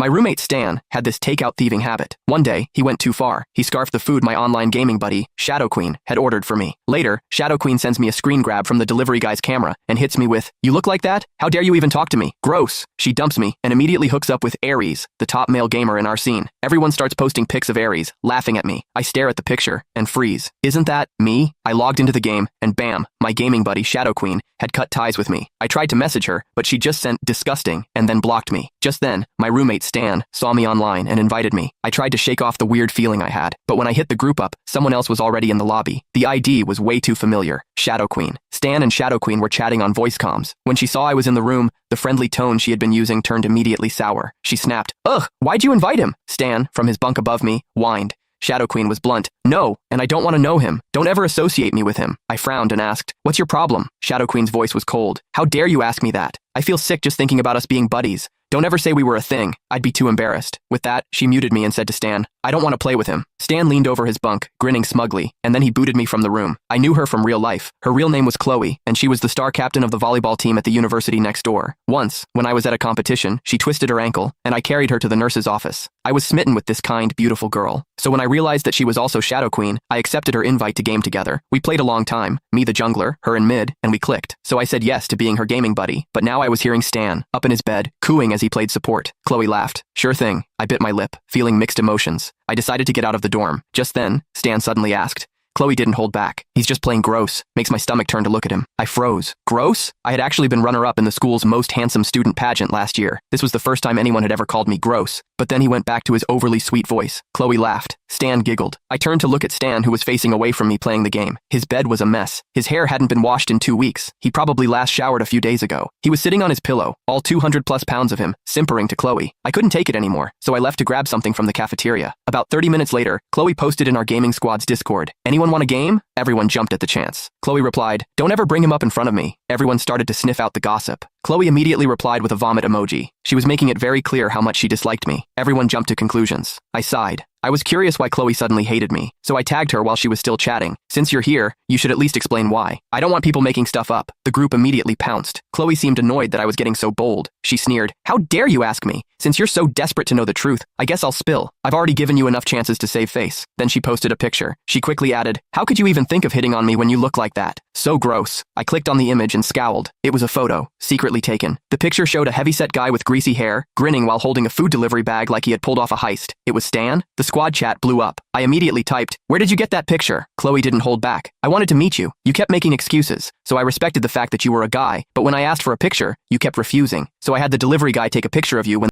My roommate Stan had this takeout thieving habit. One day, he went too far. He scarfed the food my online gaming buddy, Shadow Queen, had ordered for me. Later, Shadow Queen sends me a screen grab from the delivery guy's camera and hits me with, "You look like that? How dare you even talk to me? Gross." She dumps me and immediately hooks up with Aries, the top male gamer in our scene. Everyone starts posting pics of Aries, laughing at me. I stare at the picture and freeze. Isn't that me? I logged into the game and bam, my gaming buddy Shadow Queen had cut ties with me. I tried to message her, but she just sent disgusting and then blocked me. Just then, my roommate Stan saw me online and invited me. I tried to shake off the weird feeling I had, but when I hit the group up, someone else was already in the lobby. The ID was way too familiar. Shadow Queen. Stan and Shadow Queen were chatting on voice comms. When she saw I was in the room, the friendly tone she had been using turned immediately sour. She snapped, "Ugh, why'd you invite him?" Stan, from his bunk above me, whined. Shadow Queen was blunt. "No, and I don't want to know him. Don't ever associate me with him." I frowned and asked, "What's your problem?" Shadow Queen's voice was cold. "How dare you ask me that? I feel sick just thinking about us being buddies. Don't ever say we were a thing. I'd be too embarrassed." With that, she muted me and said to Stan, "I don't want to play with him." Stan leaned over his bunk, grinning smugly, and then he booted me from the room. I knew her from real life. Her real name was Chloe, and she was the star captain of the volleyball team at the university next door. Once, when I was at a competition, she twisted her ankle, and I carried her to the nurse's office. I was smitten with this kind, beautiful girl. So when I realized that she was also Shadow Queen, I accepted her invite to game together. We played a long time, me the jungler, her in mid, and we clicked. So I said yes to being her gaming buddy, but now I was hearing Stan, up in his bed, cooing as he played support. Chloe laughed. "Sure thing." I bit my lip, feeling mixed emotions. I decided to get out of the dorm. Just then, Stan suddenly asked. Chloe didn't hold back. "He's just playing gross." Makes my stomach turn to look at him. I froze. Gross? I had actually been runner-up in the school's most handsome student pageant last year. This was the first time anyone had ever called me gross. But then he went back to his overly sweet voice. Chloe laughed. Stan giggled. I turned to look at Stan, who was facing away from me playing the game. His bed was a mess. His hair hadn't been washed in 2 weeks. He probably last showered a few days ago. He was sitting on his pillow, all 200+ pounds of him, simpering to Chloe. I couldn't take it anymore, so I left to grab something from the cafeteria. About 30 minutes later, Chloe posted in our gaming squad's Discord, "Anyone want a game?" Everyone jumped at the chance. Chloe replied, "Don't ever bring him up in front of me." Everyone started to sniff out the gossip. Chloe immediately replied with a vomit emoji. She was making it very clear how much she disliked me. Everyone jumped to conclusions. I sighed. I was curious why Chloe suddenly hated me, so I tagged her while she was still chatting. "Since you're here, you should at least explain why. I don't want people making stuff up." The group immediately pounced. Chloe seemed annoyed that I was getting so bold. She sneered, "How dare you ask me? Since you're so desperate to know the truth, I guess I'll spill. I've already given you enough chances to save face." Then she posted a picture. She quickly added, "How could you even think of hitting on me when you look like that? So gross." I clicked on the image and scowled. It was a photo, secretly taken. The picture showed a heavyset guy with greasy hair, grinning while holding a food delivery bag like he had pulled off a heist. It was Stan. The squad chat blew up. I immediately typed, "Where did you get that picture?" Chloe didn't hold back. "I wanted to meet you. You kept making excuses, so I respected the fact that you were a guy, but when I asked for a picture, you kept refusing. So I had the delivery guy take a picture of you when